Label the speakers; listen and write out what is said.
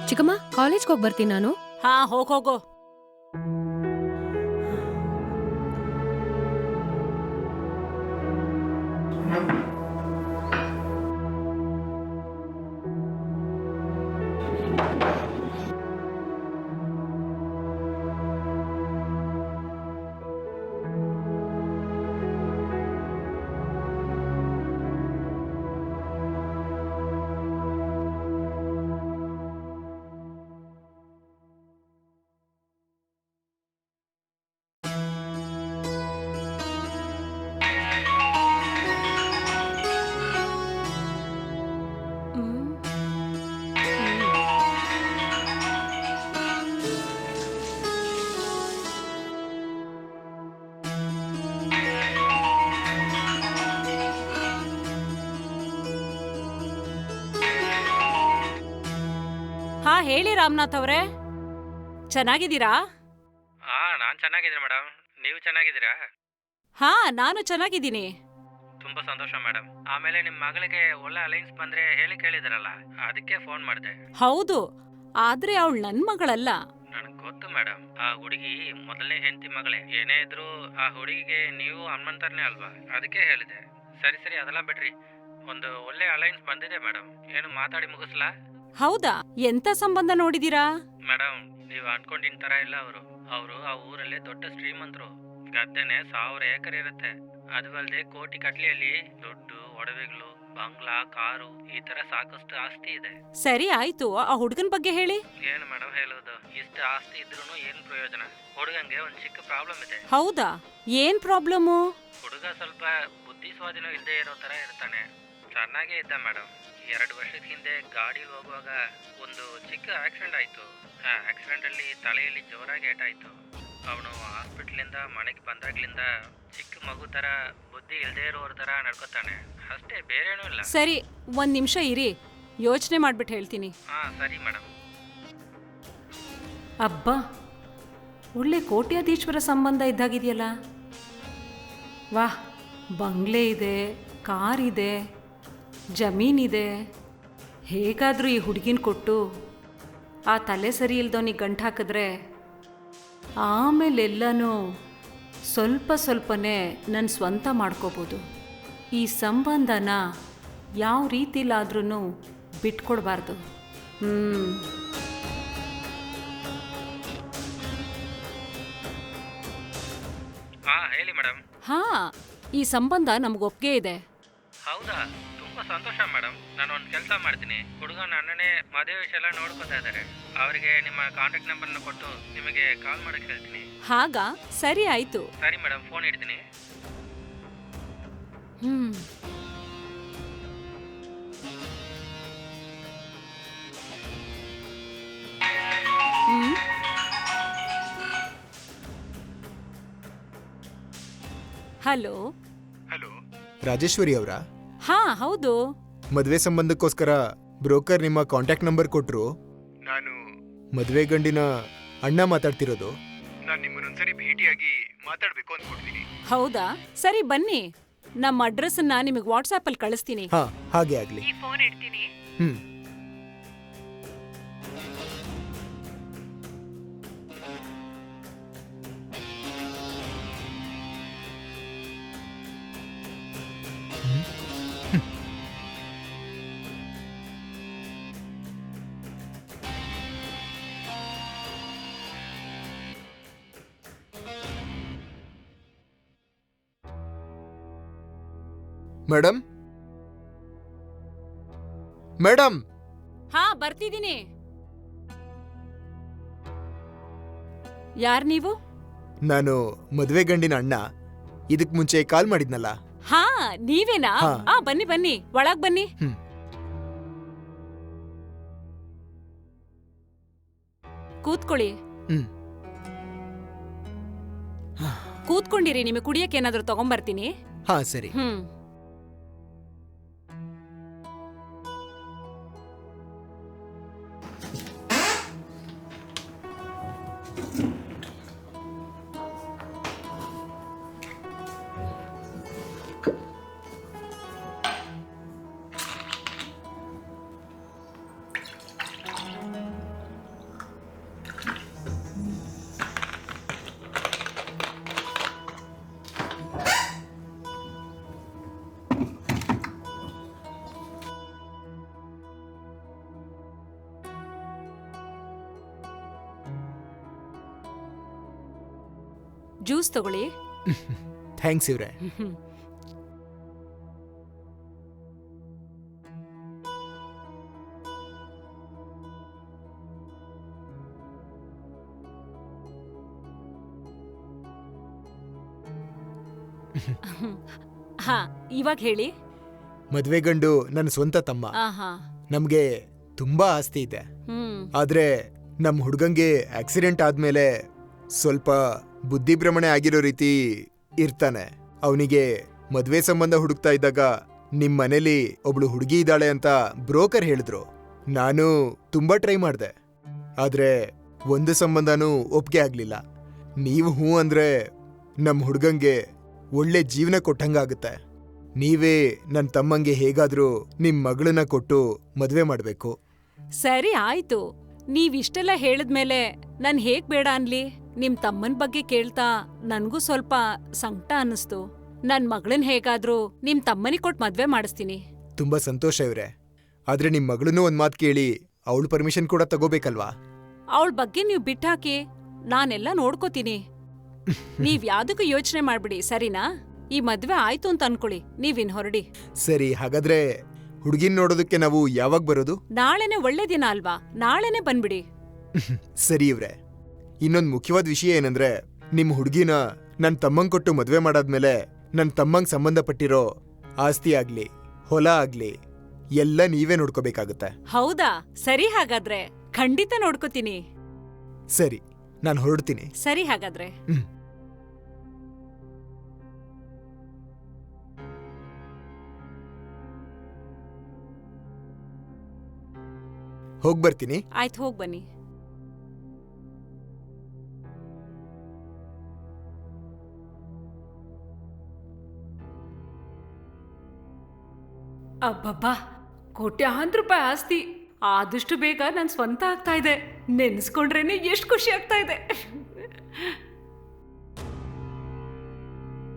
Speaker 1: ಚಿಕ್ಕಮ್ಮ ಕಾಲೇಜ್ಗೆ ಹೋಗಿ ಬರ್ತೀನಿ ನಾನು.
Speaker 2: ಹಾ ಹೋಗೋ. ಹಾ ಹೇಳಿ ರಾಮನಾಥ್ ಅವ್ರೆ, ಚೆನ್ನಾಗಿದ್ದೀರಾ?
Speaker 3: ನಾನು ಚೆನ್ನಾಗಿದ್ದೀನಿ ಮೇಡಮ್. ನೀವು ಚೆನ್ನಾಗಿದ್ದೀರಾ?
Speaker 2: ಹಾ ನಾನು ಚೆನ್ನಾಗಿದ್ದೀನಿ.
Speaker 3: ತುಂಬಾ ಸಂತೋಷ ಮೇಡಮ್. ಆಮೇಲೆ ನಿಮ್ಮ ಮಗಳಿಗೆ ಒಳ್ಳೆ ಅಲೈನ್ಸ್ ಬಂದ್ರೆ ಹೇಳಿ ಕೇಳಿದ್ರಲ್ಲ, ಅದಕ್ಕೆ ಫೋನ್ ಮಾಡಿದೆ.
Speaker 2: ಹೌದು, ಆದ್ರೆ ಅವಳು ನನ್ ಮಗಳಲ್ಲ.
Speaker 3: ನನಗೆ ಗೊತ್ತು ಮೇಡಮ್. ಆ ಹುಡುಗಿ ಮೊದಲನೇ ಹೆಂಡತಿ ಮಗಳೇ. ಏನೇ ಇದ್ರು ಆ ಹುಡುಗಿಗೆ ನೀವು ಅಮ್ಮಂತರನೇ ಅಲ್ವಾ, ಅದಕ್ಕೆ ಹೇಳಿದೆ. ಸರಿ ಅದೆಲ್ಲ ಬಿಡ್ರಿ. ಒಂದು ಒಳ್ಳೆ ಅಲೈನ್ಸ್ ಬಂದಿದೆ ಮೇಡಮ್. ಏನು ಮಾತಾಡಿ ಮುಗಿಸ್ಲಾ?
Speaker 2: ಹೌದಾ? ಎಂತ ಸಂಬಂಧ ನೋಡಿದೀರಾ?
Speaker 3: ಮೇಡಮ್, ನೀವು ಅನ್ಕೊಂಡಿನ ತರ ಇಲ್ಲ. ಅವರು ಆ ಊರಲ್ಲೇ ದೊಡ್ಡ ಶ್ರೀಮಂತರು. ಗದ್ದೆನೆ 1000 ಎಕರೆ ಇರುತ್ತೆ. ಅದು ಅಲ್ಲದೆ ಕೋಟಿ ಕಟ್ಲೆಯಲ್ಲಿ ದುಡ್ಡು, ಒಡವೆಗಳು, ಬಂಗ್ಲಾ, ಕಾರು, ಈ ತರ ಸಾಕಷ್ಟು ಆಸ್ತಿ ಇದೆ.
Speaker 2: ಸರಿ ಆಯ್ತು, ಆ ಹುಡುಗನ್ ಬಗ್ಗೆ ಹೇಳಿ.
Speaker 3: ಏನು ಮೇಡಮ್ ಹೇಳೋದು, ಇಷ್ಟು ಆಸ್ತಿ ಇದ್ರೂ ಏನು ಪ್ರಯೋಜನ? ಹುಡುಗಂಗೆ ಒಂದು ಚಿಕ್ಕ ಪ್ರಾಬ್ಲಮ್ ಇದೆ.
Speaker 2: ಹೌದಾ? ಏನ್ ಪ್ರಾಬ್ಲಮ್ಮು?
Speaker 3: ಹುಡುಗ ಸ್ವಲ್ಪ ಬುದ್ಧಿ ಸ್ವಾಧೀನ ಇಲ್ಲದೆ ಇರೋ ತರ ಇರ್ತಾನೆ. ಚೆನ್ನಾಗೇ ಇದ್ದ ಮೇಡಮ್. 2 ವರ್ಷದ ಹಿಂದೆ ಗಾಡಿಲಿ ಹೋಗುವಾಗ ಒಂದು ಚಿಕ್ಕ ಆಕ್ಸಿಡೆಂಟ್ ಆಯ್ತು. ಆ ಆಕ್ಸಿಡೆಂಟ್ ಅಲ್ಲಿ ತಲೆಯಲ್ಲಿ ಜೋರಾಗಿ ಏಟಾಯ್ತು. ಅವನು ಹಾಸ್ಪಿಟ್ಲಿಂದ ಮನೆಗೆ ಬಂದಾಗ್ಲಿಂದ ಚಿಕ್ಕ ಮಗು ತರ, ಬುದ್ಧಿ ಇಲ್ಲದೆ ಇರೋರ ತರ ನಡ್ಕೋತಾನೆ. ಅಷ್ಟೇ, ಬೇರೇನೂ ಇಲ್ಲ.
Speaker 2: ಸರಿ, ಒಂದ್ ನಿಮಿಷ ಇರಿ, ಯೋಚನೆ ಮಾಡ್ಬಿಟ್ಟು ಹೇಳ್ತೀನಿ.
Speaker 3: ಸರಿ ಮೇಡಮ್.
Speaker 2: ಅಬ್ಬಾ, ಒಳ್ಳೆ ಕೋಟ್ಯಾಧೀಶ್ವರ ಸಂಬಂಧ ಇದ್ದಾಗಿದೆಯಲ್ಲ. ವಾಹ್, ಬಂಗ್ಲೆ ಇದೆ, ಕಾರ್ ಇದೆ, ಜಮೀನಿದೆ. ಹೇಗಾದರೂ ಈ ಹುಡುಗಿನ ಕೊಟ್ಟು ಆ ತಲೆ ಸರಿ ಇಲ್ದವನಿಗೆ ಗಂಟು ಹಾಕಿದ್ರೆ ಆಮೇಲೆಲ್ಲನೂ ಸ್ವಲ್ಪ ಸ್ವಲ್ಪನೇ ನನ್ನ ಸ್ವಂತ ಮಾಡ್ಕೋಬೋದು. ಈ ಸಂಬಂಧನ ಯಾವ ರೀತಿಲಾದ್ರೂ ಬಿಟ್ಕೊಡ್ಬಾರ್ದು.
Speaker 3: ಹೇಳಿ ಮೇಡಮ್.
Speaker 2: ಈ ಸಂಬಂಧ ನಮ್ಗೆ ಒಪ್ಪಿಗೆ ಇದೆ.
Speaker 3: ಹೌದಾ? ತುಂಬಾ ಸಂತೋಷ ಮೇಡಮ್. ನಾನು ಒಂದು ಕೆಲಸ ಮಾಡ್ತೀನಿ. ಹುಡುಗನ ಅಣ್ಣನೇ ಮದುವೆ ವಿಷಯ ಎಲ್ಲ ನೋಡ್ಕೊತಾ ಇದ್ದಾರೆ. ಅವರಿಗೆ ನಿಮ್ಮ ಕಾಂಟ್ಯಾಕ್ಟ್ ನಂಬರ್ನ ಕೊಟ್ಟು ನಿಮಗೆ ಕಾಲ್ ಮಾಡಕ್ಕೆ ಹೇಳ್ತೀನಿ.
Speaker 2: ಹಾಗ ಸರಿ ಆಯ್ತು.
Speaker 3: ಸರಿ ಮೇಡಮ್, ಫೋನ್ ಇಡ್ತೀನಿ.
Speaker 2: ಹಲೋ.
Speaker 4: ರಾಜೇಶ್ವರಿ ಅವರಾ?
Speaker 2: ಹಾ ಹೌದು.
Speaker 4: ಮದುವೆ ಸಂಬಂಧಕ್ಕೋಸ್ಕರ ಬ್ರೋಕರ್ ನಿಮ್ಮ ಕಾಂಟ್ಯಾಕ್ಟ್ ನಂಬರ್ ಕೊಟ್ರು. ನಾನು ಮದುವೆ ಗಂಡಿನ ಅಣ್ಣ ಮಾತಾಡ್ತಿರೋದು. ನಾನು ನಿಮ್ಮನ್ನೊಂದ್ಸರಿ ಭೇಟಿಯಾಗಿ ಮಾತಾಡ್ಬೇಕು ಅಂದ್ಕೊಡ್ತೀನಿ.
Speaker 2: ಹೌದಾ? ಸರಿ ಬನ್ನಿ, ನಮ್ಮ ಅಡ್ರೆಸ್ಸನ್ನ ನಿಮಗೆ ವಾಟ್ಸಾಪಲ್ಲಿ ಕಳಿಸ್ತೀನಿ.
Speaker 4: ಹಾಗೆ ಆಗ್ಲಿ.
Speaker 2: ಈ ಫೋನ್ ಇಡ್ತೀನಿ.
Speaker 4: Madam, madam.
Speaker 2: ಬರ್ತಿದ್ದೀನಿ. ಯಾರ್ ನೀವು?
Speaker 4: ನಾನು ಮದುವೆ ಗಂಡಿನ ಅಣ್ಣ. ಇದಕ್ ಮುಂಚೆ ಕಾಲ್ ಮಾಡಿದ್ನಲ್ಲ.
Speaker 2: ನೀವೇನಾ? ಬನ್ನಿ ಬನ್ನಿ, ಒಳಗ್ ಬನ್ನಿ. ಕೂತ್ಕೊಳ್ಳಿ. ಕೂತ್ಕೊಂಡಿರಿ, ನಿಮಗೆ ಕುಡಿಯಕ್ಕೆ ಏನಾದ್ರೂ ತಗೊಂಬರ್ತೀನಿ.
Speaker 4: ಸರಿ.
Speaker 2: ಜ್ಯೂಸ್ ತಗೊಳ್ಳಿ.
Speaker 4: ಥ್ಯಾಂಕ್ಸ್ ಇವ್ರೆ.
Speaker 2: ಹಾ, ಇವಾಗ ಹೇಳಿ.
Speaker 4: ಮದ್ವೆ ಗಂಡು ನನ್ನ ಸ್ವಂತ ತಮ್ಮ.
Speaker 2: ಆಹಾ.
Speaker 4: ನಮ್ಗೆ ತುಂಬಾ ಆಸ್ತಿ ಇದೆ. ಆದ್ರೆ ನಮ್ ಹುಡ್ಗಂಗೆ ಆಕ್ಸಿಡೆಂಟ್ ಆದ್ಮೇಲೆ ಸ್ವಲ್ಪ ಬುದ್ಧಿಭ್ರಮಣೆ ಆಗಿರೋ ರೀತಿ ಇರ್ತಾನೆ. ಅವನಿಗೆ ಮದ್ವೆ ಸಂಬಂಧ ಹುಡುಕ್ತಾ ಇದ್ದಾಗ ನಿಮ್ ಮನೇಲಿ ಒಬ್ಳು ಹುಡುಗಿ ಇದ್ದಾಳೆ ಅಂತ ಬ್ರೋಕರ್ ಹೇಳಿದ್ರು. ನಾನು ತುಂಬಾ ಟ್ರೈ ಮಾಡ್ದೆ, ಆದ್ರೆ ಒಂದು ಸಂಬಂಧನೂ ಒಪ್ಗೆ ಆಗ್ಲಿಲ್ಲ. ನೀವು ಹೂ ಅಂದ್ರೆ ನಮ್ ಹುಡ್ಗಂಗೆ ಒಳ್ಳೆ ಜೀವನ ಕೊಟ್ಟಂಗಾಗುತ್ತೆ. ನೀವೇ ನನ್ ತಮ್ಮಂಗೆ ಹೇಗಾದ್ರೂ ನಿಮ್ ಮಗಳನ್ನ ಕೊಟ್ಟು ಮದ್ವೆ ಮಾಡ್ಬೇಕು.
Speaker 2: ಸರಿ ಆಯ್ತು. ನೀವಿಷ್ಟೆಲ್ಲ ಹೇಳಿದ್ಮೇಲೆ ನಾನ್ ಹೇಗ್ ಬೇಡ ಅನ್ಲಿ? ನಿಮ್ ತಮ್ಮನ್ ಬಗ್ಗೆ ಕೇಳ್ತಾ ನನ್ಗೂ ಸ್ವಲ್ಪ ಸಂಕಟ ಅನ್ನಿಸ್ತು. ನನ್ ಮಗಳನ್ ಹೇಗಾದ್ರೂ ನಿಮ್ ತಮ್ಮನಿಗೆ ಕೊಟ್ಟು ಮದ್ವೆ ಮಾಡಿಸ್ತೀನಿ.
Speaker 4: ತುಂಬಾ ಸಂತೋಷ ಇವ್ರೆ. ಆದ್ರೆ ನಿಮ್ ಮಗಳನ್ನೂ ಒಂದ್ ಮಾತ್ ಕೇಳಿ ಅವಳು ಪರ್ಮಿಷನ್ ಕೂಡ ತಗೋಬೇಕಲ್ವಾ?
Speaker 2: ಅವಳ ಬಗ್ಗೆ ನೀವ್ ಬಿಟ್ಟಾಕಿ, ನಾನೆಲ್ಲ ನೋಡ್ಕೋತೀನಿ. ನೀವ್ ಯಾವ್ದಕ್ಕೂ ಯೋಚನೆ ಮಾಡ್ಬಿಡಿ, ಸರಿನಾ? ಈ ಮದ್ವೆ ಆಯ್ತು ಅಂತ ಅನ್ಕೊಳ್ಳಿ, ನೀವಿನ್ ಹೊರಡಿ.
Speaker 4: ಸರಿ, ಹಾಗಾದ್ರೆ ಹುಡುಗಿನ್ ನೋಡೋದಕ್ಕೆ ನಾವು ಯಾವಾಗ ಬರೋದು?
Speaker 2: ನಾಳೆನೆ ಒಳ್ಳೆ ದಿನ ಅಲ್ವಾ? ನಾಳೆನೆ ಬಂದ್ಬಿಡಿ.
Speaker 4: ಸರಿ ಇವ್ರೆ. ಇನ್ನೊಂದ್ ಮುಖ್ಯವಾದ ವಿಷಯ ಏನಂದ್ರೆ, ನಿಮ್ ಹುಡುಗಿನ ನನ್ ತಮ್ಮಂಗ್ ಕೊಟ್ಟು ಮದ್ವೆ ಮಾಡಾದ್ಮೇಲೆ ನನ್ ತಮ್ಮಂಗ್ ಸಂಬಂಧಪಟ್ಟಿರೋ ಆಸ್ತಿ ಆಗ್ಲಿ ಹೊಲ ಆಗ್ಲಿ ಎಲ್ಲ ನೀವೇ ನೋಡ್ಕೋಬೇಕಾಗತ್ತೆ.
Speaker 2: ಹೌದಾ? ಸರಿ, ಹಾಗಾದ್ರೆ ಖಂಡಿತ ನೋಡ್ಕೋತೀನಿ.
Speaker 4: ಸರಿ, ನಾನು ಹೊರಡ್ತೀನಿ.
Speaker 2: ಸರಿ ಹಾಗಾದ್ರೆ.
Speaker 4: ಹೋಗ್ಬರ್ತೀನಿ.
Speaker 2: ಆಯ್ತು, ಹೋಗ್ ಬನ್ನಿ. ಅಬ್ಬಬ್ಬಾ, ಕೋಟ್ಯಾಂತರ ರೂಪಾಯಿ ಆಸ್ತಿ ಆದಷ್ಟು ಬೇಗ ನನ್ ಸ್ವಂತ ಆಗ್ತಾ ಇದೆ. ನೆನ್ಸ್ಕೊಂಡ್ರೇನೆ ಎಷ್ಟು ಖುಷಿ ಆಗ್ತಾ ಇದೆ.